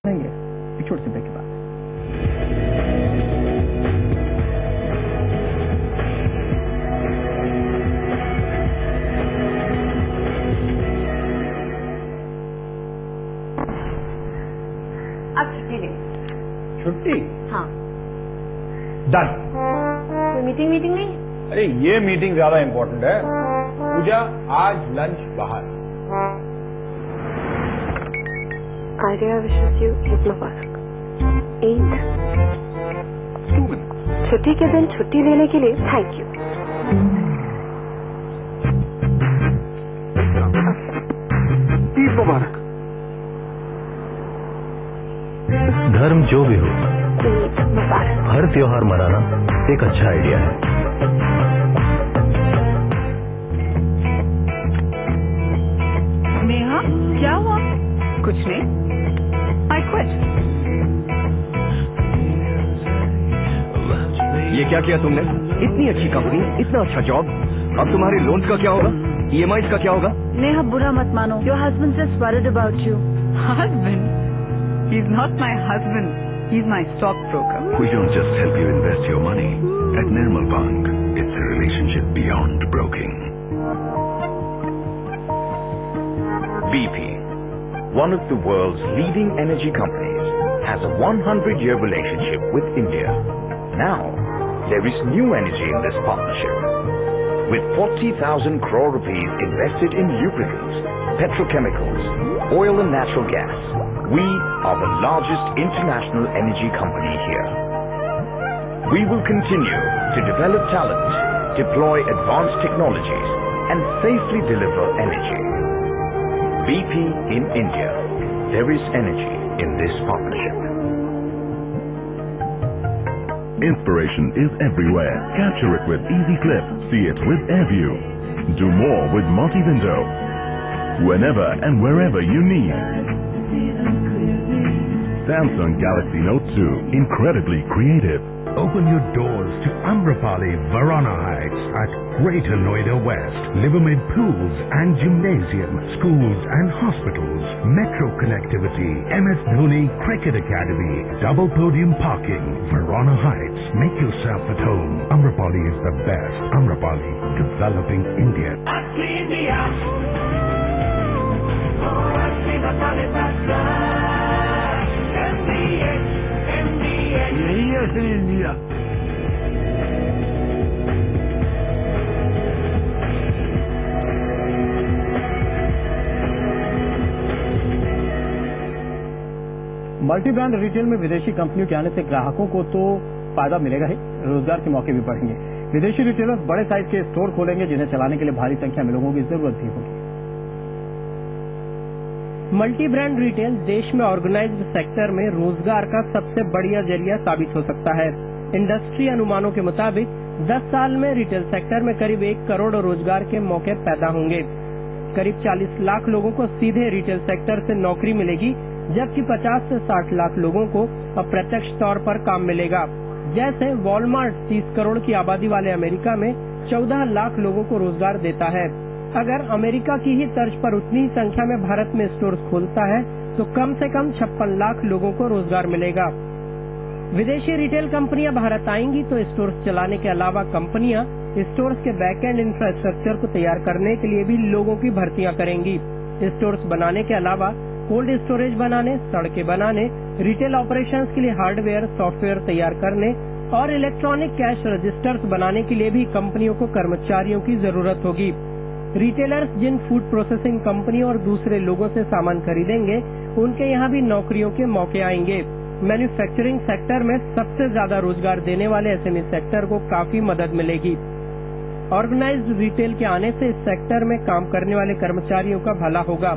नहीं है। एक छोटे से ब्रेक के बाद अब छुट्टी ले। छुट्टी। हाँ। डन। कोई मीटिंग नहीं? अरे ये मीटिंग ज्यादा इंपॉर्टेंट है। पूजा आज लंच बाहर। आर्या विशेष यू ईद मुबारक। ईद छुट्टी के दिन छुट्टी लेने के लिए थैंक यू। ईद मुबारक। धर्म जो भी हो, ईद मुबारक। हर त्योहार मनाना एक अच्छा आइडिया है। नेहा, क्या हुआ? कुछ नहीं। I quit. ये क्या किया तुमने? इतनी अच्छी कंपनी, इतना अच्छा जॉब, अब तुम्हारे लोन्स का क्या होगा? EMIs का क्या होगा? नेहा, बुरा मत मानो। Your husband just worried about you. Husband? He's not my husband. He's my stockbroker. We don't just help you invest your money. At Nirmal Bank, it's a relationship beyond broking. BP, one of the world's leading energy companies, has a 100-year relationship with India. Now, there is new energy in this partnership. With 40,000 crore rupees invested in lubricants, petrochemicals, oil and natural gas, we are the largest international energy company here. We will continue to develop talent, deploy advanced technologies, and safely deliver energy. BP in India. There is energy in this partnership. Inspiration is everywhere. Capture it with Easy Flip. See it with AirView. Do more with multi-window. Whenever and wherever you need. Samsung Galaxy Note 2. Incredibly creative. Open your doors to Amrapali Varana Heights at Greater Noida West. Livermid pools and gymnasium, schools and hospitals, metro connectivity, MS Dhoni Cricket Academy, double podium parking. Varana Heights. Make yourself at home. Amrapali is the best. Amrapali, developing India. यही है असली India. Multi brand retail में विदेशी कंपनियों के आने से ग्राहकों को तो फायदा मिलेगा ही, रोजगार के मौके भी बढ़ेंगे। विदेशी रिटेलर्स बड़े साइज के स्टोर खोलेंगे जिन्हें चलाने के लिए भारी संख्या में लोगों की जरूरत भी होगी। मल्टी ब्रांड रिटेल देश में ऑर्गेनाइज्ड सेक्टर में रोजगार का सबसे बढ़िया जरिया साबित हो सकता है। इंडस्ट्री अनुमानों के मुताबिक 10 साल में रिटेल सेक्टर में करीब 1 करोड़ रोजगार के मौके पैदा होंगे। करीब 40 लाख लोगों को सीधे रिटेल सेक्टर से नौकरी मिलेगी, जबकि 50 से 60 लाख लोगों को अप्रत्यक्ष तौर पर काम मिलेगा। जैसे वॉलमार्ट 30 करोड़ की आबादी वाले अमेरिका में 14 लाख लोगों को रोजगार देता है। अगर अमेरिका की ही तर्ज पर उतनी ही संख्या में भारत में स्टोर्स खोलता है तो कम से कम 56 लाख लोगों को रोजगार मिलेगा। विदेशी रिटेल कंपनियां भारत आएंगी तो स्टोर्स चलाने के अलावा कंपनियां स्टोर्स के बैकएंड इंफ्रास्ट्रक्चर को तैयार करने के लिए भी लोगों की भर्तियां करेंगी। स्टोर्स बनाने के अलावा कोल्ड स्टोरेज बनाने, सड़कें बनाने, रिटेल ऑपरेशंस के लिए हार्डवेयर, सॉफ्टवेयर तैयार करने और इलेक्ट्रॉनिक कैश रजिस्टर्स बनाने के लिए भी कंपनियों को कर्मचारियों की जरूरत होगी। रिटेलर्स जिन फूड प्रोसेसिंग कंपनियों और दूसरे लोगों से सामान खरीदेंगे, उनके यहाँ भी नौकरियों के मौके आएंगे। मैन्युफैक्चरिंग सेक्टर में सबसे ज्यादा रोजगार देने वाले एसएमई सेक्टर को काफी मदद मिलेगी। ऑर्गेनाइज्ड रिटेल के आने से इस सेक्टर में काम करने वाले कर्मचारियों का भला होगा।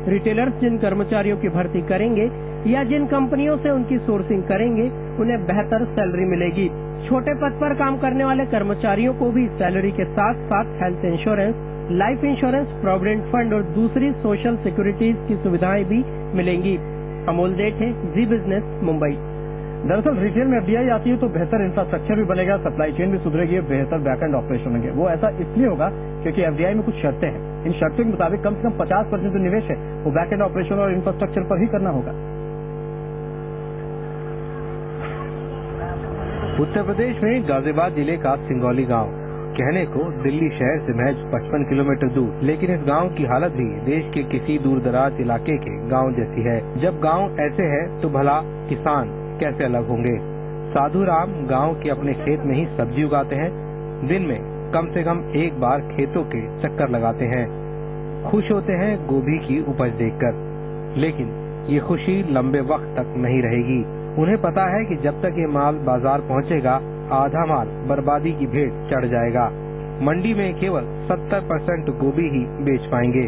रिटेलर्स जिन कर्मचारियों की भर्ती करेंगे या जिन कंपनियों से उनकी सोर्सिंग करेंगे, उन्हें बेहतर सैलरी मिलेगी। छोटे पद पर काम करने वाले कर्मचारियों को भी सैलरी के साथ साथ health insurance, life insurance, provident fund और दूसरी सोशल सिक्योरिटीज की सुविधाएं भी मिलेंगी। अमोल जेठ है, जी बिजनेस, मुंबई। दरअसल रिटेल में एफडीआई आती है तो बेहतर इंफ्रास्ट्रक्चर भी बनेगा, सप्लाई चेन भी सुधरेगी, बेहतर बैकएंड ऑपरेशन होंगे। वो ऐसा इसलिए होगा क्योंकि एफडीआई में कुछ शर्तें हैं। इन शर्तों के मुताबिक कम से कम 50% जो निवेश है वो बैकएंड ऑपरेशन और इंफ्रास्ट्रक्चर पर ही करना होगा। उत्तर प्रदेश में गाजियाबाद जिले का सिंगौली गांव कहने को दिल्ली शहर से महज 55 किलोमीटर दूर, लेकिन इस गांव की हालत भी देश के किसी दूर दराज इलाके के गांव जैसी है। जब गांव ऐसे है तो भला किसान कैसे अलग होंगे। साधु राम गांव के अपने खेत में ही सब्जी उगाते हैं। दिन में कम से कम एक बार खेतों के चक्कर लगाते हैं। खुश होते हैं गोभी की उपज देखकर, लेकिन ये खुशी लंबे वक्त तक नहीं रहेगी। उन्हें पता है कि जब तक ये माल बाजार पहुंचेगा, आधा माल बर्बादी की भेंट चढ़ जाएगा। मंडी में केवल 70% गोभी ही बेच पाएंगे।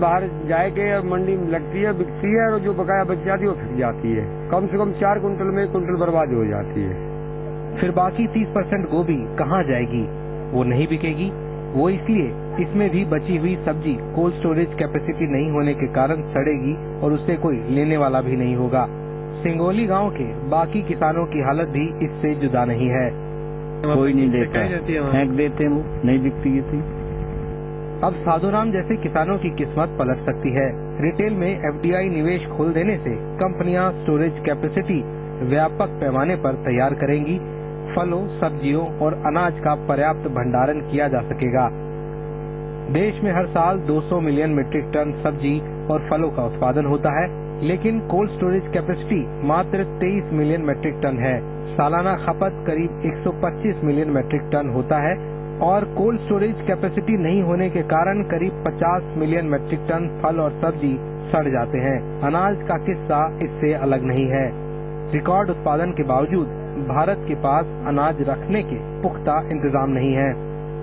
बाहर जाएंगे और मंडी में लगती है, बिकती है, और जो बकाया बच जाती है वो फिर जाती है। कम से कम 4 कुंटल में 1 कुंटल बर्बाद हो जाती है। फिर बाकी 30% गोभी कहाँ जाएगी? वो नहीं बिकेगी। वो इसलिए इसमें भी बची हुई सब्जी कोल्ड स्टोरेज कैपेसिटी नहीं होने के कारण सड़ेगी और उससे कोई लेने वाला भी नहीं होगा। सिंगौली गांव के बाकी किसानों की हालत भी इससे जुदा नहीं है। कोई नहीं लेता, फेंक देते हैं, नहीं बिकती ये थी। अब साधुराम जैसे किसानों की किस्मत पलट सकती है। रिटेल में एफडीआई निवेश खोल देने से कंपनियां स्टोरेज कैपेसिटी व्यापक पैमाने पर तैयार करेंगी। फलों, सब्जियों और अनाज का पर्याप्त भंडारण किया जा सकेगा। देश में हर साल 200 मिलियन मीट्रिक टन सब्जी और फलों का उत्पादन होता है, लेकिन कोल्ड स्टोरेज कैपेसिटी मात्र 23 मिलियन मीट्रिक टन है। सालाना खपत करीब 125 मिलियन मीट्रिक टन होता है और कोल्ड स्टोरेज कैपेसिटी नहीं होने के कारण करीब 50 मिलियन मीट्रिक टन फल और सब्जी सड़ जाते हैं। अनाज का किस्सा इससे अलग नहीं है। रिकॉर्ड उत्पादन के बावजूद भारत के पास अनाज रखने के पुख्ता इंतजाम नहीं है।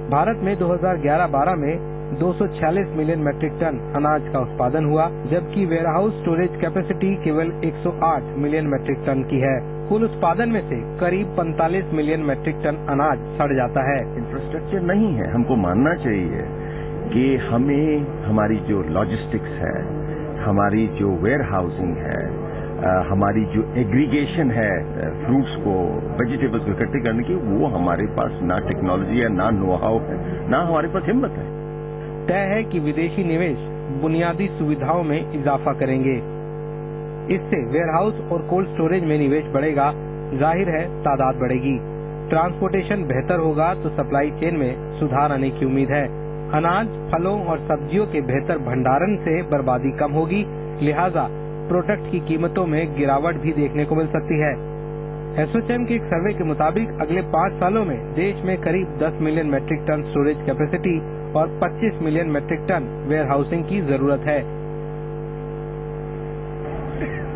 भारत में 2011-12 में 246 मिलियन मीट्रिक टन अनाज का उत्पादन हुआ, जबकि वेयरहाउस स्टोरेज कैपेसिटी केवल 108 मिलियन मीट्रिक टन की है। कुल उत्पादन में से करीब 45 मिलियन मीट्रिक टन अनाज सड़ जाता है। इंफ्रास्ट्रक्चर नहीं है। हमको मानना चाहिए कि हमें हमारी जो लॉजिस्टिक्स है, हमारी जो वेयर हाउसिंग है, हमारी जो एग्रीगेशन है फ्रूट्स को, वेजिटेबल्स को इकट्ठे करने की, वो हमारे पास ना टेक्नोलॉजी है, ना नो हाउ है, ना हमारे पास हिम्मत है। तय है कि विदेशी निवेश बुनियादी सुविधाओं में इजाफा करेंगे। इससे वेयरहाउस और कोल्ड स्टोरेज में निवेश बढ़ेगा, जाहिर है तादाद बढ़ेगी। ट्रांसपोर्टेशन बेहतर होगा तो सप्लाई चेन में सुधार आने की उम्मीद है। अनाज, फलों और सब्जियों के बेहतर भंडारण से बर्बादी कम होगी, लिहाजा प्रोडक्ट की कीमतों में गिरावट भी देखने को मिल सकती है। एसोचैम के एक सर्वे के मुताबिक अगले 5 सालों में देश में करीब 10 million metric ton storage capacity और 25 million metric ton warehousing की जरूरत है।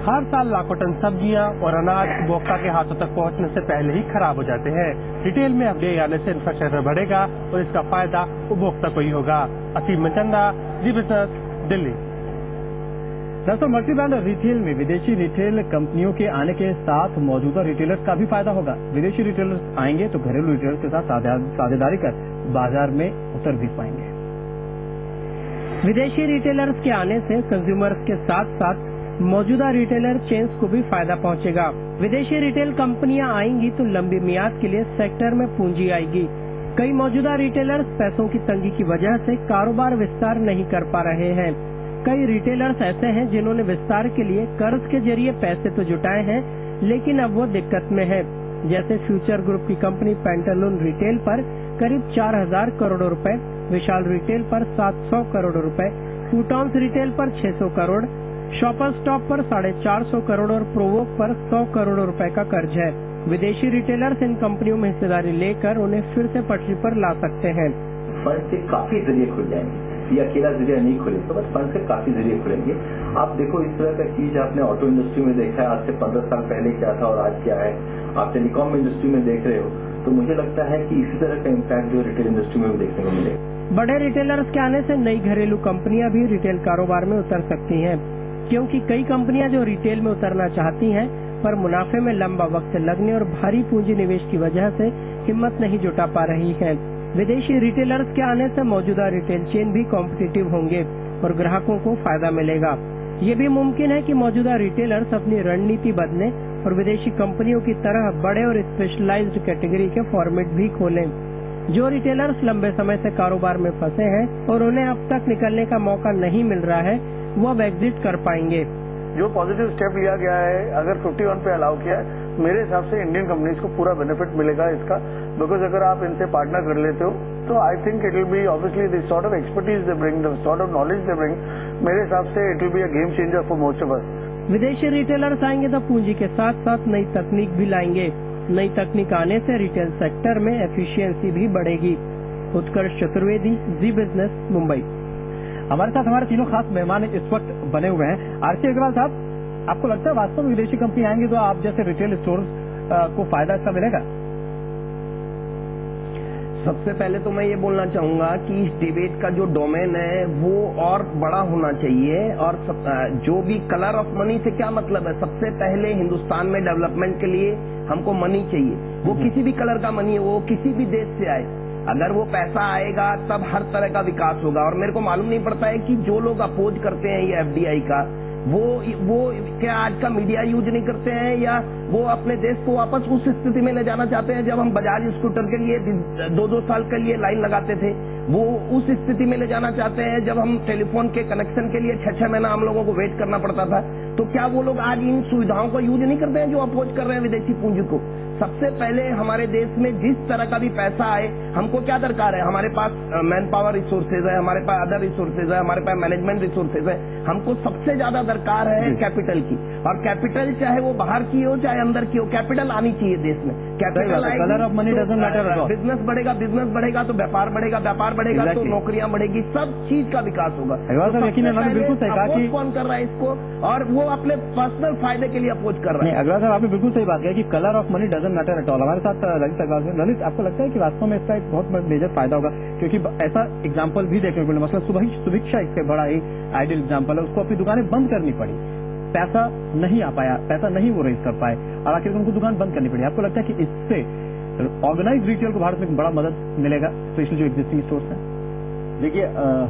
हर साल लाखों टन सब्जियां और अनाज उपभोक्ता के हाथों तक पहुंचने से पहले ही खराब हो जाते हैं। रिटेल में एफडीआई आने से इंफ्रास्ट्रक्चर बढ़ेगा और इसका फायदा उपभोक्ता को ही होगा। असीम मंचंदा, जी बिजनेस, दिल्ली। दरअसल मल्टी ब्रांड रिटेल में विदेशी रिटेल कंपनियों के आने के साथ मौजूदा रिटेलर्स का भी फायदा होगा। विदेशी रिटेलर्स आएंगे तो घरेलू रिटेलर्स के साथ साझेदारी कर बाजार में उतर भी पाएंगे। विदेशी रिटेलर्स के आने से कंज्यूमर्स के साथ साथ मौजूदा रिटेलर चेन्स को भी फायदा पहुंचेगा। विदेशी रिटेल कंपनियां आएंगी तो लंबी मियाद के लिए सेक्टर में पूंजी आएगी। कई मौजूदा रिटेलर्स पैसों की तंगी की वजह से कारोबार विस्तार नहीं कर पा रहे हैं। कई रिटेलर्स ऐसे हैं जिन्होंने विस्तार के लिए कर्ज के जरिए पैसे तो जुटाए हैं, लेकिन अब वो दिक्कत में है। जैसे फ्यूचर ग्रुप की कंपनी पेंटालून रिटेल पर करीब 4000 करोड़ रुपए, विशाल रिटेल पर 700 करोड़ रुपए, फूटॉन्स रिटेल पर 600 करोड़, शॉपर स्टॉप पर 450 करोड़ और प्रोवोक पर 100 करोड़ रुपए का कर्ज है। विदेशी रिटेलर्स इन कंपनियों में हिस्सेदारी लेकर उन्हें फिर से पटरी पर ला सकते हैं। फंड से काफी जरिए खुल जाएंगे। ये अकेला जरिया नहीं खुले तो बस फंड से काफी जरिए खुलेंगे। आप देखो इस तरह का चीज आपने ऑटो इंडस्ट्री में देखा है, आज से 15 साल पहले क्या था और आज क्या है। आप टेलीकॉम इंडस्ट्री में देख रहे हो, तो मुझे लगता है कि इसी तरह का इम्पैक्ट जो रिटेल इंडस्ट्री में भी देखने को मिलेगा। बड़े रिटेलर्स के आने से नई घरेलू कंपनियां भी रिटेल कारोबार में उतर सकती हैं, क्योंकि कई कंपनियां जो रिटेल में उतरना चाहती हैं पर मुनाफे में लंबा वक्त लगने और भारी पूंजी निवेश की वजह से हिम्मत नहीं जुटा पा रही है। विदेशी रिटेलर्स के आने से मौजूदा रिटेल चेन भी कॉम्पिटिटिव होंगे और ग्राहकों को फायदा मिलेगा। ये भी मुमकिन है कि मौजूदा रिटेलर्स अपनी रणनीति बदलें और विदेशी कंपनियों की तरह बड़े और स्पेशलाइज्ड कैटेगरी के फॉर्मेट भी खोलें। जो रिटेलर्स लंबे समय से कारोबार में फंसे हैं और उन्हें अब तक निकलने का मौका नहीं मिल रहा है, वो अब एग्जिट कर पाएंगे। जो पॉजिटिव स्टेप लिया गया है, अगर 51 पे अलाउ किया है मेरे हिसाब से इंडियन कंपनीज को पूरा बेनिफिट मिलेगा इसका, बिकॉज अगर आप इनसे पार्टनर कर लेते हो तो I think it will be obviously this sort of expertise they bring, the sort of knowledge they bring, मेरे हिसाब से it will be a game changer for most of us. विदेशी रिटेलर्स आएंगे तो पूंजी के साथ साथ नई तकनीक भी लाएंगे। नई तकनीक आने से रिटेल सेक्टर में एफिशिएंसी भी बढ़ेगी। उत्कर्ष चतुर्वेदी, जी बिजनेस, मुंबई। हमारे साथ हमारे तीनों खास मेहमान इस वक्त बने हुए हैं। आरसी अग्रवाल साहब, आपको लगता है वास्तव में विदेशी कंपनी आएंगी तो आप जैसे रिटेल स्टोर को फायदा इसका मिलेगा? सबसे पहले तो मैं ये बोलना चाहूंगा कि इस डिबेट का जो डोमेन है वो और बड़ा होना चाहिए, और जो भी कलर ऑफ मनी से क्या मतलब है। सबसे पहले हिंदुस्तान में डेवलपमेंट के लिए हमको मनी चाहिए, वो किसी भी कलर का मनी हो, वो किसी भी देश से आए। अगर वो पैसा आएगा तब हर तरह का विकास होगा। और मेरे को मालूम नहीं पड़ता है कि जो लोग अपोज करते हैं ये एफडीआई का, वो क्या आज का मीडिया यूज नहीं करते हैं, या वो अपने देश को वापस उस स्थिति में ले जाना चाहते हैं जब हम बजाज स्कूटर के लिए 2-2 साल के लिए लाइन लगाते थे, वो उस स्थिति में ले जाना चाहते हैं जब हम टेलीफोन के कनेक्शन के लिए 6-6 महीना हम लोगों को वेट करना पड़ता था। तो क्या वो लोग आज इन सुविधाओं को यूज नहीं करते हैं जो अपोज कर रहे हैं विदेशी पूंजी को? सबसे पहले हमारे देश में जिस तरह का भी पैसा आए, हमको क्या दरकार है? हमारे पास मैन पावर रिसोर्सेज है, हमारे पास अदर रिसोर्सेज है, हमारे पास मैनेजमेंट रिसोर्सेज है। हमको सबसे ज्यादा दरकार है कैपिटल की, और कैपिटल चाहे वो बाहर की हो चाहे अंदर की हो, कैपिटल आनी चाहिए देश में। Capital colour of money doesn't matter at all. Business बढ़ेगा तो व्यापार बढ़ेगा, व्यापार बढ़ेगा तो नौकरियां बढ़ेगी, सब चीज का विकास होगा। बिल्कुल सही कहा कि कौन कर रहा है इसको, और वो अपने पर्सनल फायदे के लिए अपोज कर रहा है। अग्रवाल साहब, आपने बिल्कुल सही बात किया कि colour of money doesn't matter at all. हमारे साथ ललित अग्रवाल हैं। ललित, आपको लगता है कि वास्तव में इसका एक बहुत मेजर फायदा होगा? क्योंकि ऐसा एग्जाम्पल भी देखने को मिला, मतलब सुभिक्षा इससे बड़ा ही आइडियल एग्जाम्पल है। उसको अपनी दुकानें बंद करनी पड़ी, पैसा नहीं आ पाया, पैसा नहीं वो रेज कर पाए, और आखिर उनको दुकान बंद करनी पड़ी। आपको लगता है कि इससे ऑर्गेनाइज रिटेल को भारत में बड़ा मदद मिलेगा, स्पेशली जो एग्जिस्टिंग स्टोर्स हैं? देखिए,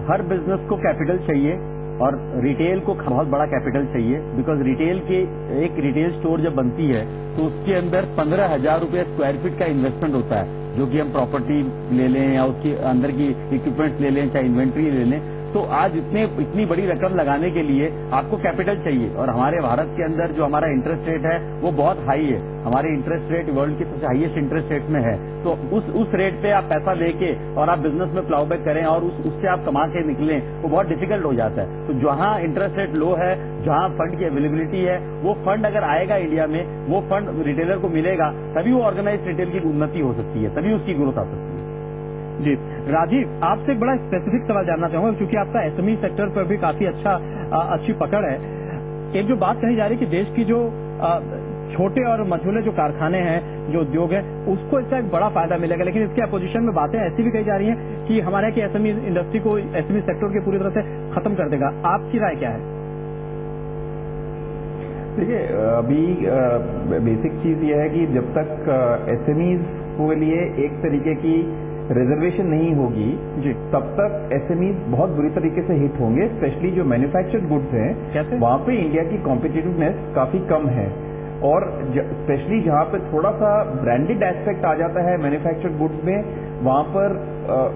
हर बिजनेस को कैपिटल चाहिए और रिटेल को बहुत बड़ा कैपिटल चाहिए, बिकॉज रिटेल के एक रिटेल स्टोर जब बनती है तो उसके अंदर 15,000 रुपये स्क्वायर फीट का इन्वेस्टमेंट होता है, जो कि हम प्रॉपर्टी ले लें या उसके अंदर की इक्विपमेंट्स ले लें, चाहे इन्वेंट्री ले लें। तो आज इतनी बड़ी रकम लगाने के लिए आपको कैपिटल चाहिए, और हमारे भारत के अंदर जो हमारा इंटरेस्ट रेट है वो बहुत हाई है। हमारे इंटरेस्ट रेट वर्ल्ड के सबसे हाईएस्ट इंटरेस्ट रेट में है। तो उस रेट पे आप पैसा लेके और आप बिजनेस में प्लाउ बैक करें और उससे आप कमा के निकलें, वो बहुत डिफिकल्ट हो जाता है। तो जहां इंटरेस्ट रेट लो है, जहां फंड की अवेलेबिलिटी है, वो फंड अगर आएगा इंडिया में, वो फंड रिटेलर को मिलेगा, तभी वो ऑर्गेनाइज रिटेल की उन्नति हो सकती है, तभी उसकी ग्रोथ आ सकती है। जी राजीव, आपसे एक बड़ा स्पेसिफिक सवाल जानना चाहूंगा, क्योंकि आपका एसएमई सेक्टर पर भी काफी अच्छी पकड़ है। एक जो बात कही जा रही है कि देश की जो छोटे और मझोले जो कारखाने हैं, जो उद्योग है, उसको इसका एक बड़ा फायदा मिलेगा, लेकिन इसके अपोजिशन में बातें ऐसी भी कही जा रही हैं कि हमारे की एसएमई इंडस्ट्री को, एसएमई सेक्टर के पूरी तरह से खत्म कर देगा। आपकी राय क्या है? देखिए, अभी बेसिक चीज ये है कि जब तक एसएमईज के लिए एक तरीके की रिजर्वेशन नहीं होगी जी, तब तक एसएमईज बहुत बुरी तरीके से हिट होंगे। स्पेशली जो मैन्युफैक्चर्ड गुड्स हैं, वहां पे इंडिया की कॉम्पिटिटिवनेस काफी कम है, और स्पेशली जहां पे थोड़ा सा ब्रांडेड एस्पेक्ट आ जाता है मैन्युफैक्चर्ड गुड्स में, वहां पर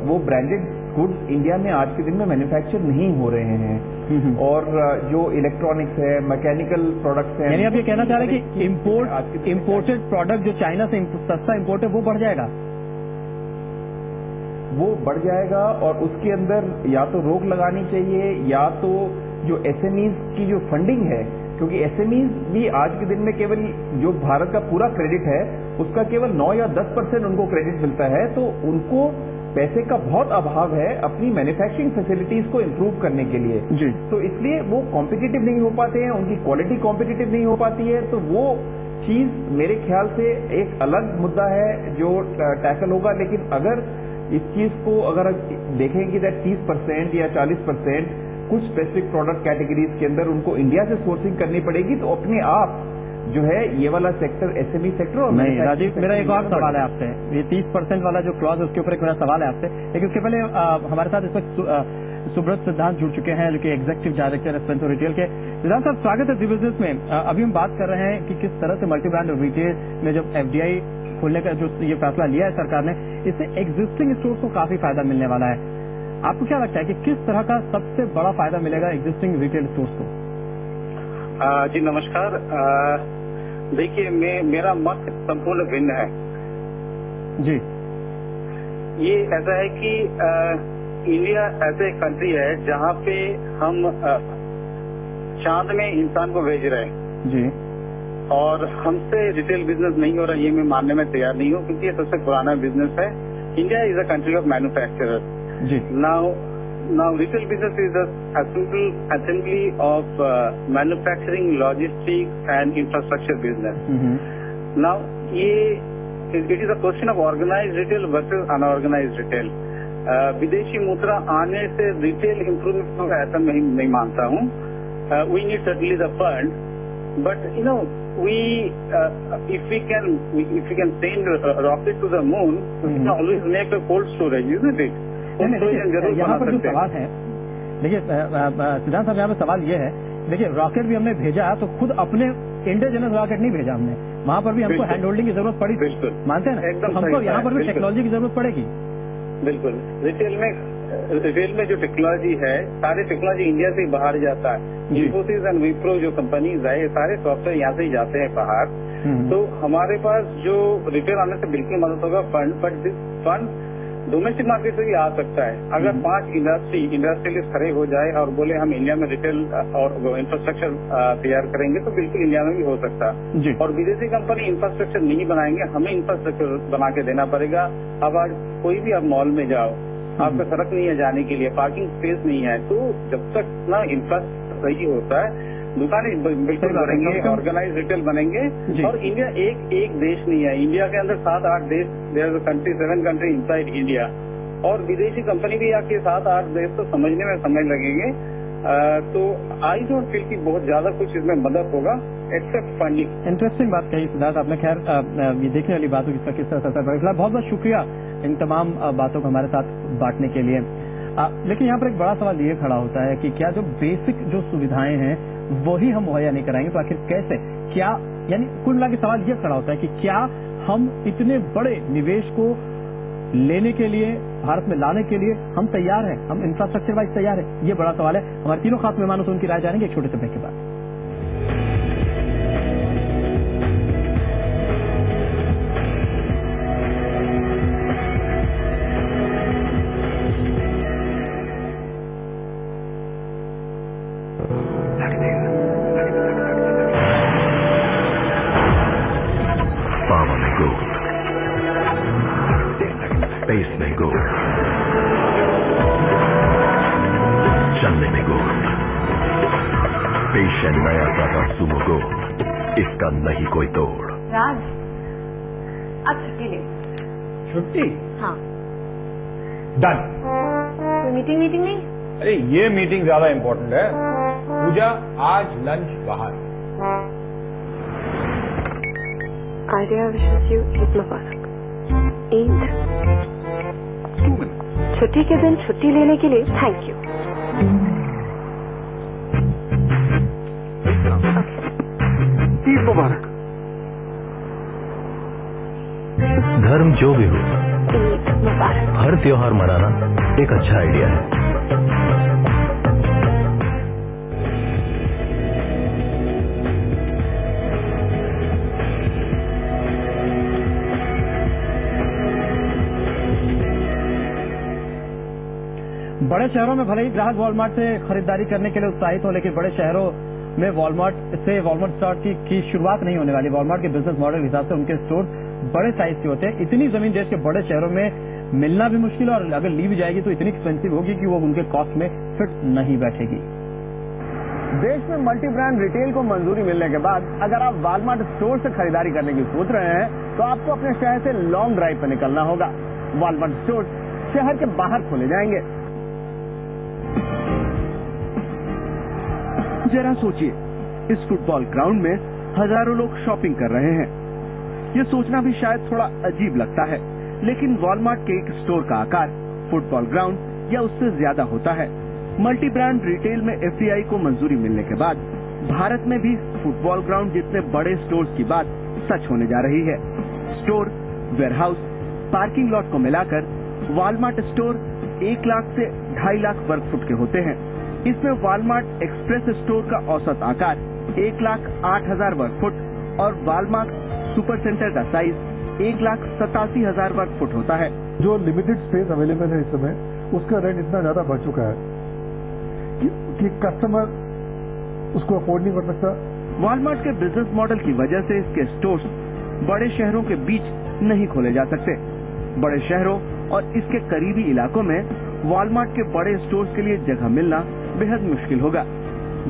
वो ब्रांडेड गुड्स इंडिया में आज के दिन में मैन्युफैक्चर नहीं हो रहे हैं। और जो इलेक्ट्रॉनिक्स है, मैकेनिकल प्रोडक्ट्स हैं, यानी आप ये कहना चाह रहे हैं कि इम्पोर्टेड प्रोडक्ट जो चाइना से सस्ता इम्पोर्ट है वो बढ़ जाएगा? वो बढ़ जाएगा, और उसके अंदर या तो रोक लगानी चाहिए, या तो जो एसएमईज की जो फंडिंग है, क्योंकि एसएमईज भी आज के दिन में केवल जो भारत का पूरा क्रेडिट है उसका केवल 9 या 10% उनको क्रेडिट मिलता है। तो उनको पैसे का बहुत अभाव है अपनी मैन्युफैक्चरिंग फैसिलिटीज को इम्प्रूव करने के लिए जी। तो इसलिए वो कॉम्पिटिटिव नहीं हो पाते हैं, उनकी क्वालिटी कॉम्पिटिटिव नहीं हो पाती है। तो वो चीज मेरे ख्याल से एक अलग मुद्दा है जो टैकल होगा। लेकिन अगर इस चीज को अगर देखेंगे कि 30% या 40% कुछ स्पेसिफिक प्रोडक्ट कैटेगरीज के अंदर उनको इंडिया से सोर्सिंग करनी पड़ेगी, तो अपने आप जो है ये वाला सेक्टर, एसएमई सेक्टर और नहीं। राजीव, मेरा एक और सवाल है आपसे, ये 30% वाला जो क्लॉज है उसके ऊपर एक मेरा सवाल है आपसे। लेकिन उसके पहले हमारे साथ इस वक्त सुब्रत सिद्धांत जुड़ चुके हैं, जो कि एग्जीक्यूटिव डायरेक्टर स्पेंसर रिटेल के। सिद्धांत साहब, स्वागत है दी बिजनेस में। अभी हम बात कर रहे हैं कि किस तरह से मल्टी ब्रांड रिटेल में जब एफडीआई खोलने का जो ये फैसला लिया है सरकार ने, इससे एग्जिस्टिंग स्टोर्स को काफी फायदा मिलने वाला है। आपको क्या लगता है कि किस तरह का सबसे बड़ा फायदा मिलेगा एग्जिस्टिंग रिटेल स्टोर्स को? जी नमस्कार। देखिए मेरा मत संपूर्ण भिन्न है जी। ये ऐसा है कि इंडिया ऐसे एक कंट्री है जहाँ पे हम चांद में इंसान को भेज रहे हैं जी। और हमसे रिटेल बिजनेस नहीं हो रहा, ये मैं मानने में तैयार नहीं हूँ, क्योंकि ये सबसे पुराना बिजनेस है। India is a country of manufacturer. जी। Now retail business is a simple assembly of manufacturing, logistics and infrastructure business. Now it is a question of organized retail versus unorganized retail. विदेशी मुद्रा आने से retail improvement होगा ऐसा मैं नहीं मानता हूँ। We need certainly the fund, but you know if we can send a rocket to the moon, we can always make a cold storage, isn't it? यहाँ पर जो सवाल है, देखिए सिद्धांत साहब, यहाँ पर सवाल ये है, देखिए रॉकेट भी हमने भेजा तो खुद अपने इंडियन रॉकेट नहीं भेजा हमने, वहाँ पर भी हमको हैंड होल्डिंग की जरूरत पड़ी, मानते हैं ना? तो हमको यहाँ पर भी टेक्नोलॉजी की जरूरत पड़ेगी। बिल्कुल, रिटेल में जो टेक्नोलॉजी है, सारी टेक्नोलॉजी इंडिया से ही बाहर जाता है। इन्फोसिस एंड विप्रो जो कंपनीज है, ये सारे सॉफ्टवेयर यहाँ से ही जाते हैं बाहर। तो हमारे पास जो रिटेल आने से बिल्कुल मदद होगा fund, but this fund domestic market से भी आ सकता है। अगर 5 इंडस्ट्रियलिस्ट खड़े हो जाए और बोले हम इंडिया में रिटेल और इंफ्रास्ट्रक्चर तैयार करेंगे, तो बिल्कुल इंडिया में भी हो सकता है। और विदेशी कंपनी इंफ्रास्ट्रक्चर नहीं बनाएंगे, हमें इंफ्रास्ट्रक्चर बना के देना पड़ेगा। अब आज कोई भी आप मॉल में जाओ, आपका सड़क नहीं है जाने के लिए, पार्किंग स्पेस नहीं है, तो जब तक ना इंफ्रास्ट्रक्चर सही होता है, दुकानें बिल्कुल बढ़ेंगे, ऑर्गेनाइज रिटेल बनेंगे। और इंडिया एक देश नहीं है, इंडिया के अंदर 7-8 देश, there is country 7 country inside India, और विदेशी कंपनी भी आके 7-8 देश तो समझने में समय लगेंगे। तो आई डोंट फील कि बहुत ज्यादा कुछ इसमें मदद होगा एक्सेप्ट फंडिंग। इंटरेस्टिंग बात कही सिद्धार्थ आपने। खैर ये देखने वाली बात होगी इसका किस तरह असर पड़ेगा। बहुत बहुत शुक्रिया इन तमाम बातों को हमारे साथ बांटने के लिए। लेकिन यहाँ पर एक बड़ा सवाल ये खड़ा होता है कि क्या जो बेसिक जो सुविधाएं हैं वही हम मुहैया नहीं कराएंगे तो आखिर कैसे, क्या, यानी कुल मिला के सवाल ये खड़ा होता है कि क्या हम इतने बड़े निवेश को लेने के लिए, भारत में लाने के लिए हम तैयार हैं, हम इंफ्रास्ट्रक्चर वाइज तैयार हैं? ये बड़ा सवाल है। हमारे तीनों खास मेहमानों से उनकी राय जानेंगे एक छोटे से ब्रेक के बाद। स्पेस में गोल्ड, चलने में गोल्ड, पेश नया टाटा सुमो गोल्ड, इसका नहीं कोई तोड़। राज, अब छुट्टी ले। छुट्टी? हाँ। डन। कोई मीटिंग नहीं? अरे ये मीटिंग ज्यादा इम्पोर्टेंट है। पूजा, आज लंच बाहर। आर्या विशेष यू मुबारक। ईद छुट्टी के दिन छुट्टी लेने के लिए थैंक यू। ईद मुबारक। धर्म जो भी हो, ईद मुबारक। हर त्योहार मनाना एक अच्छा आइडिया है। बड़े शहरों में भले ही ग्राहक वॉलमार्ट से खरीदारी करने के लिए उत्साहित हो, लेकिन बड़े शहरों में वॉलमार्ट स्टोर की शुरुआत नहीं होने वाली। वॉलमार्ट के बिजनेस मॉडल के हिसाब से उनके स्टोर बड़े साइज के होते हैं। इतनी जमीन देश के बड़े शहरों में मिलना भी मुश्किल है, और अगर ली भी जाएगी तो इतनी एक्सपेंसिव होगी कि वो उनके कॉस्ट में फिट नहीं बैठेगी। देश में मल्टी ब्रांड रिटेल को मंजूरी मिलने के बाद अगर आप वॉलमार्ट स्टोर से खरीदारी करने की सोच रहे हैं तो आपको अपने शहर से लॉन्ग ड्राइव पर निकलना होगा। वॉलमार्ट स्टोर शहर के बाहर खोले जाएंगे। जरा सोचिए, इस फुटबॉल ग्राउंड में हजारों लोग शॉपिंग कर रहे हैं। ये सोचना भी शायद थोड़ा अजीब लगता है, लेकिन वॉलमार्ट के एक स्टोर का आकार फुटबॉल ग्राउंड या उससे ज्यादा होता है। मल्टी ब्रांड रिटेल में एफडीआई को मंजूरी मिलने के बाद भारत में भी फुटबॉल ग्राउंड जितने बड़े स्टोर्स की बात सच होने जा रही है। स्टोर, वेयरहाउस, पार्किंग लॉट को मिलाकर वॉलमार्ट स्टोर 1 लाख से 2.5 लाख वर्ग फुट के होते हैं। इसमें वॉलमार्ट एक्सप्रेस स्टोर का औसत आकार 1,08,000 वर्ग फुट और वॉलमार्ट सुपर सेंटर का साइज 1,87,000 वर्ग फुट होता है। जो लिमिटेड स्पेस अवेलेबल है इस समय, उसका रेंट इतना ज्यादा बढ़ चुका है कि कस्टमर उसको अफोर्ड नहीं कर सकता। वॉलमार्ट के बिजनेस मॉडल की वजह से इसके स्टोर्स बड़े शहरों के बीच नहीं खोले जा सकते। बड़े शहरों और इसके करीबी इलाकों में वॉलमार्ट के बड़े स्टोर्स के लिए जगह मिलना बेहद मुश्किल होगा।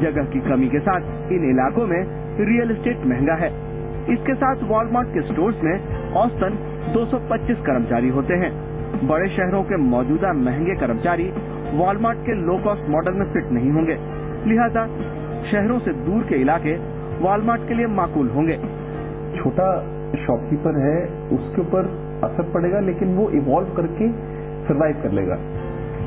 जगह की कमी के साथ इन इलाकों में रियल एस्टेट महंगा है। इसके साथ वॉलमार्ट के स्टोर्स में औसतन 225 कर्मचारी होते हैं। बड़े शहरों के मौजूदा महंगे कर्मचारी वॉलमार्ट के लो कॉस्ट मॉडल में फिट नहीं होंगे, लिहाजा शहरों से दूर के इलाके वॉलमार्ट के लिए माकूल होंगे। छोटा शॉपकीपर है उसके ऊपर असर पड़ेगा, लेकिन वो इवॉल्व करके सर्वाइव कर लेगा।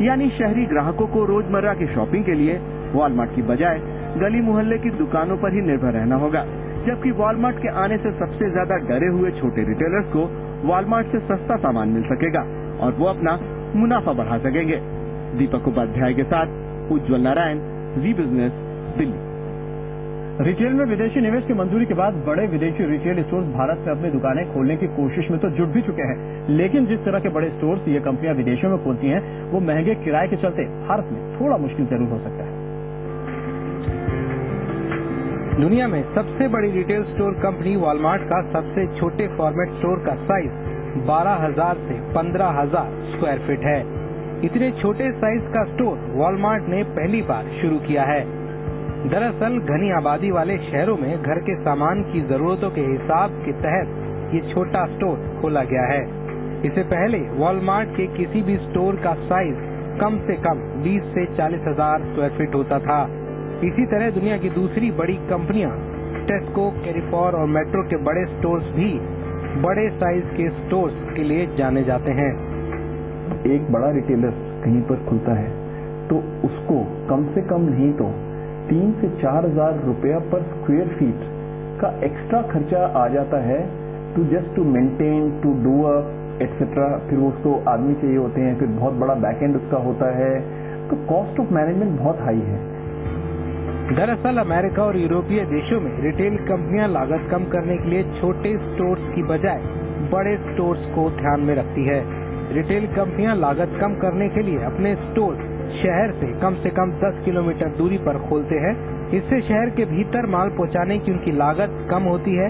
यानी शहरी ग्राहकों को रोजमर्रा की शॉपिंग के लिए वॉलमार्ट की बजाय गली मोहल्ले की दुकानों पर ही निर्भर रहना होगा, जबकि वॉलमार्ट के आने से सबसे ज्यादा डरे हुए छोटे रिटेलर्स को वॉलमार्ट से सस्ता सामान मिल सकेगा और वो अपना मुनाफा बढ़ा सकेंगे। दीपक उपाध्याय के साथ उज्जवल नारायण, जी बिजनेस, दिल्ली। रिटेल में विदेशी निवेश की मंजूरी के बाद बड़े विदेशी रिटेल स्टोर्स भारत में अपनी दुकानें खोलने की कोशिश में तो जुट भी चुके हैं, लेकिन जिस तरह के बड़े स्टोर्स ये कंपनियां विदेशों में खोलती हैं, वो महंगे किराए के चलते भारत में थोड़ा मुश्किल जरूर हो सकता है। दुनिया में सबसे बड़ी रिटेल स्टोर कंपनी वॉलमार्ट का सबसे छोटे फॉर्मेट स्टोर का साइज 12,000 से 15,000 स्क्वायर फीट है। इतने छोटे साइज का स्टोर वॉलमार्ट ने पहली बार शुरू किया है। दरअसल घनी आबादी वाले शहरों में घर के सामान की जरूरतों के हिसाब के तहत ये छोटा स्टोर खोला गया है। इससे पहले वॉलमार्ट के किसी भी स्टोर का साइज कम से कम 20 से 40,000 स्क्वायर फीट होता था। इसी तरह दुनिया की दूसरी बड़ी कंपनियां टेस्को, कैरिफोर और मेट्रो के बड़े स्टोर्स भी बड़े साइज के स्टोर्स के लिए जाने जाते हैं। एक बड़ा रिटेलर कहीं पर खुलता है तो उसको कम से कम नहीं तो 3 से 4,000 रुपया पर स्क्वायर फीट का एक्स्ट्रा खर्चा आ जाता है to maintain, to do up etcetera. फिर उसको आदमी चाहिए होते हैं, फिर बहुत बड़ा बैकएंड उसका होता है, तो कॉस्ट ऑफ मैनेजमेंट बहुत हाई है। दरअसल अमेरिका और यूरोपीय देशों में रिटेल कंपनियां लागत कम करने के लिए छोटे स्टोर्स की बजाय बड़े स्टोर्स को ध्यान में रखती है। रिटेल कंपनियां लागत कम करने के लिए अपने स्टोर शहर से कम 10 किलोमीटर दूरी पर खोलते हैं। इससे शहर के भीतर माल पहुंचाने की उनकी लागत कम होती है।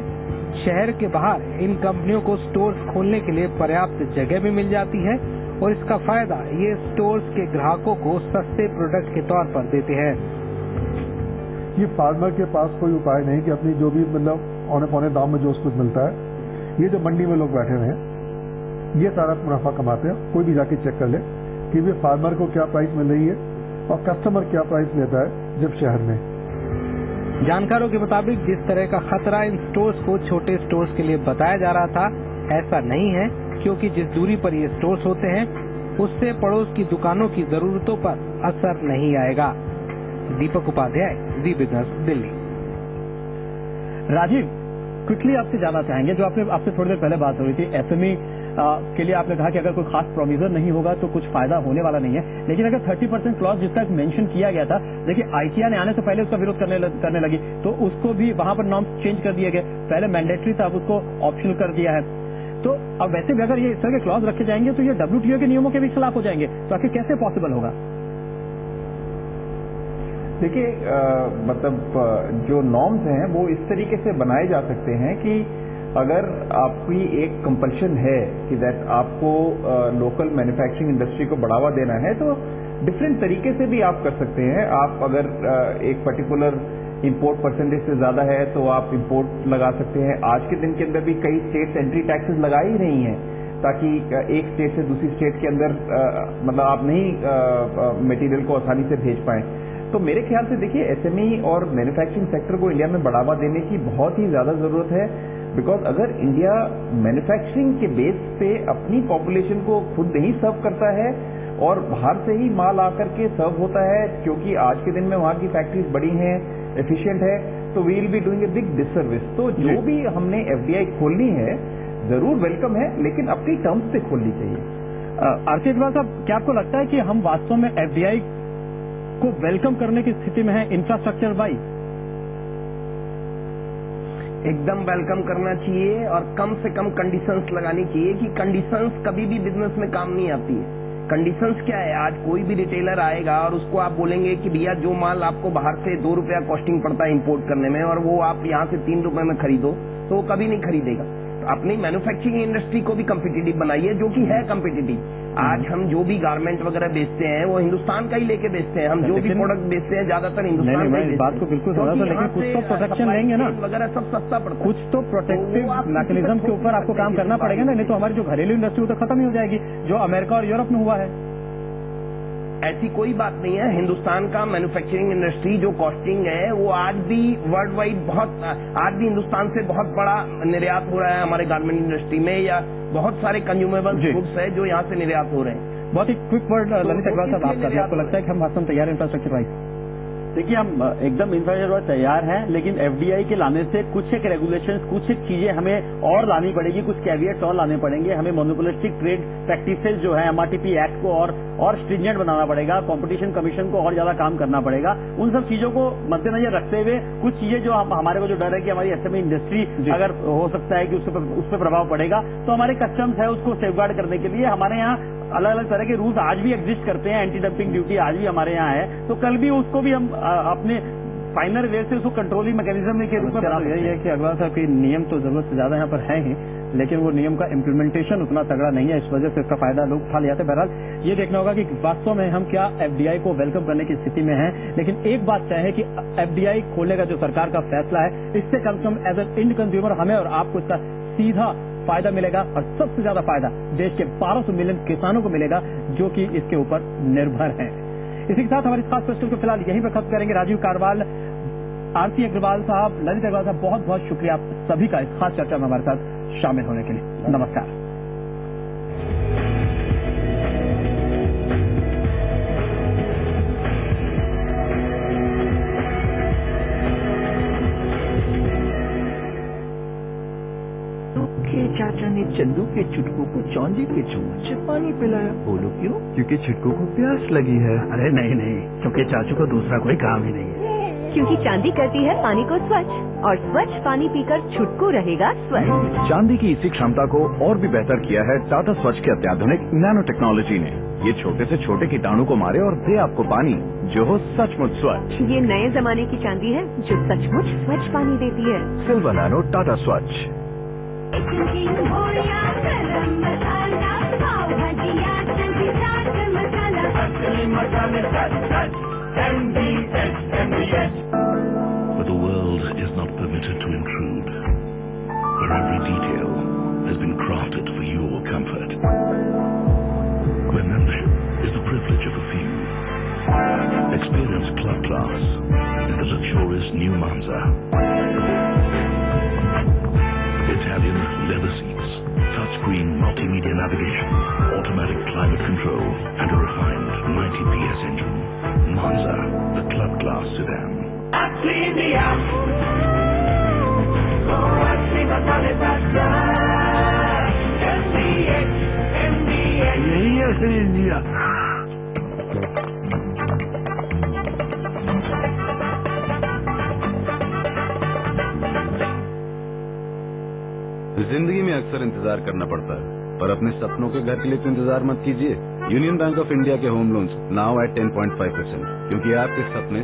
शहर के बाहर इन कंपनियों को स्टोर्स खोलने के लिए पर्याप्त जगह भी मिल जाती है और इसका फायदा ये स्टोर्स के ग्राहकों को सस्ते प्रोडक्ट के तौर पर देते हैं। ये फार्मर के पास कोई उपाय नहीं कि अपनी जो भी मतलब औने पौने दाम में जो उसको मिलता है, ये जो मंडी में लोग बैठे हुए हैं ये सारा मुनाफा कमाते हैं। कोई भी जाके चेक कर ले कि वे फार्मर को क्या प्राइस मिल रही है और कस्टमर क्या प्राइस लेता है जब शहर में। जानकारों के मुताबिक जिस तरह का खतरा इन स्टोर्स को छोटे स्टोर्स के लिए बताया जा रहा था, ऐसा नहीं है, क्योंकि जिस दूरी पर ये स्टोर्स होते हैं उससे पड़ोस की दुकानों की जरूरतों पर असर नहीं आएगा। दीपक उपाध्याय, जी बिजनेस, दिल्ली। राजीव, क्विकली आपसे जानना चाहेंगे, जो आपसे थोड़ी देर पहले बात हो रही थी एसएमई के लिए आपने कहा कि अगर कोई खास प्रोविजन नहीं होगा तो कुछ फायदा होने वाला नहीं है, लेकिन अगर 30% क्लॉज जिसका मेंशन किया गया था, देखिए आईटीआई ने आने से पहले उसका विरोध करने लगी तो उसको भी वहां पर नॉर्म्स चेंज कर दिए गए। पहले मैंडेटरी था, अब उसको ऑप्शनल कर दिया है। तो अब वैसे भी अगर ये इस तरह के क्लॉज रखे जाएंगे तो ये WTO के नियमों के भी खिलाफ हो जाएंगे, तो आखिर कैसे पॉसिबल होगा? देखिए मतलब जो नॉर्म्स हैं वो इस तरीके से बनाए जा सकते हैं कि अगर आपकी एक कंपल्शन है कि दैट आपको लोकल मैन्युफैक्चरिंग इंडस्ट्री को बढ़ावा देना है तो डिफरेंट तरीके से भी आप कर सकते हैं। आप अगर एक पर्टिकुलर इंपोर्ट परसेंटेज से ज्यादा है तो आप इंपोर्ट लगा सकते हैं। आज के दिन के अंदर भी कई स्टेट्स एंट्री टैक्सेस लगा ही रही हैं ताकि एक स्टेट से दूसरी स्टेट के अंदर मतलब आप नहीं मटेरियल को आसानी से भेज पाएं। तो मेरे ख्याल से देखिए एसएमई और मैन्युफैक्चरिंग सेक्टर को इंडिया में बढ़ावा देने की बहुत ही ज्यादा जरूरत है, बिकॉज अगर इंडिया मैन्युफैक्चरिंग के बेस पे अपनी पॉपुलेशन को खुद नहीं सर्व करता है और बाहर से ही माल आकर के सर्व होता है, क्योंकि आज के दिन में वहां की फैक्ट्रीज बड़ी हैं, एफिशिएंट है, तो we will be doing a big disservice. तो जो भी हमने एफडीआई खोलनी है जरूर वेलकम है, लेकिन अपनी टर्म्स पे खोलनी चाहिए। आरके अग्रवाल साहब, क्या आपको लगता है कि हम वास्तव में एफडीआई को वेलकम करने की स्थिति में है इंफ्रास्ट्रक्चर वाइज? एकदम वेलकम करना चाहिए और कम से कम कंडीशंस लगानी चाहिए कि कंडीशंस कभी भी बिजनेस में काम नहीं आती है। कंडीशंस क्या है, आज कोई भी रिटेलर आएगा और उसको आप बोलेंगे कि भैया जो माल आपको बाहर से 2 रुपया कॉस्टिंग पड़ता है इंपोर्ट करने में और वो आप यहाँ से 3 रुपए में खरीदो, तो वो कभी नहीं खरीदेगा। तो अपनी मैन्युफैक्चरिंग इंडस्ट्री को भी कम्पिटिटिव बनाइए, जो कि है कम्पिटिटिव। आज हम जो भी गारमेंट वगैरह बेचते हैं वो हिंदुस्तान का ही लेके बेचते हैं। हम जो भी प्रोडक्ट बेचते हैं ज्यादातर हिंदुस्तान का ही बेचते हैं। बात को बिल्कुल समझा था, लेकिन कुछ तो प्रोटेक्शन लेंगे ना, वगैरह सब सस्ता पड़ता है। कुछ तो प्रोटेक्टिव मैकेनिज्म के ऊपर आपको काम करना पड़ेगा ना, नहीं तो हमारी जो घरेलू इंडस्ट्री तो खत्म ही हो जाएगी, जो अमेरिका और यूरोप में हुआ है। ऐसी कोई बात नहीं है। हिंदुस्तान का मैन्युफैक्चरिंग इंडस्ट्री जो कॉस्टिंग है वो आज भी वर्ल्ड वाइड आज भी हिंदुस्तान से बहुत बड़ा निर्यात हो रहा है हमारे गारमेंट इंडस्ट्री में, या बहुत सारे कंज्यूमेबल गुड्स है जो यहाँ से निर्यात हो रहे हैं। बहुत ही क्विक वर्ड ललित अग्रवाल साहब आप कर रहे हैं, आपको लगता है कि हम वास्तव में तैयार इंफ्रास्ट्रक्चर वाइज? देखिए, हम एकदम इंफ्रास्ट्रक्चर तैयार हैं, लेकिन एफडीआई के लाने से कुछ एक रेगुलेशंस, कुछ एक चीजें हमें और लानी पड़ेगी, कुछ कैविएट्स और लाने पड़ेंगे। हमें मोनोपोलिस्टिक ट्रेड प्रैक्टिसेस जो है एमआरटीपी एक्ट को और स्ट्रिंजेंट बनाना पड़ेगा, कंपटीशन कमीशन को और ज्यादा काम करना पड़ेगा। उन सब चीजों को मद्देनजर रखते हुए कुछ चीजें जो हमारे को जो डर है कि हमारी एसएमई इंडस्ट्री अगर हो सकता है कि उस पर प्रभाव पड़ेगा, तो हमारे कस्टम्स है उसको सेफगार्ड करने के लिए हमारे यहाँ अलग अलग तरह के रूल्स आज भी एग्जिस्ट करते हैं। एंटी डंपिंग ड्यूटी आज भी हमारे यहाँ है, तो कल भी उसको भी हम अपने फाइनल वे से उसको कंट्रोलिंग मैकेनिज्म के रूप में बना। यही है कि अग्रवाल साहब की नियम तो जरूरत से ज्यादा यहाँ पर है ही, लेकिन वो नियम का इम्प्लीमेंटेशन उतना तगड़ा नहीं है, इस वजह से इसका फायदा लोग उठा लिया। बहरहाल ये देखना होगा कि वास्तव में हम क्या एफडीआई को वेलकम करने की स्थिति में हैं। लेकिन एक बात तय है कि एफडीआई खोलेगा जो सरकार का फैसला है, इससे कम से कम एज एन इंड कंज्यूमर हमें और आपको इसका सीधा फायदा मिलेगा, और सबसे ज्यादा फायदा देश के 1200 मिलियन किसानों को मिलेगा जो कि इसके ऊपर निर्भर हैं। इसी के साथ हमारी खास स्पेशल को फिलहाल यहीं पर खत्म करेंगे। राजीव कारवाल, आरती अग्रवाल साहब, ललित अग्रवाल साहब, बहुत बहुत शुक्रिया आप सभी का इस खास चर्चा में हमारे साथ शामिल होने के लिए। नमस्कार। चाचा ने चंदू के चुटकू को चांदी के चम्मच से पानी पिलाया। बोलो क्यों? क्योंकि चुटकू को प्यास लगी है। अरे नहीं नहीं, क्योंकि चाचू को दूसरा कोई काम ही नहीं है। क्योंकि चांदी करती है पानी को स्वच्छ, और स्वच्छ पानी पीकर छुटकू रहेगा स्वच्छ। चांदी की इसी क्षमता को और भी बेहतर किया है टाटा स्वच्छ के अत्याधुनिक नैनो टेक्नोलॉजी ने। ये छोटे से छोटे कीटाणु को मारे और दे आपको पानी जो हो सचमुच स्वच्छ। ये नए जमाने की चांदी है जो सचमुच स्वच्छ पानी देती है। सिल्वर नैनो टाटा स्वच्छ। But the world is not permitted to intrude, where every detail has been crafted for your comfort, where memory is the privilege of a few. Experience Club Class in the luxurious new Monza. Italian leather seats, touchscreen multimedia navigation, automatic climate control, and a refined 90 PS engine. Monza, the Club Class sedan. यही है असली India. जिंदगी में अक्सर इंतजार करना पड़ता है, पर अपने सपनों के घर के लिए तो इंतजार मत कीजिए। यूनियन बैंक ऑफ इंडिया के होम लोन्स नाउ एट 10.5%, क्योंकि आपके सपने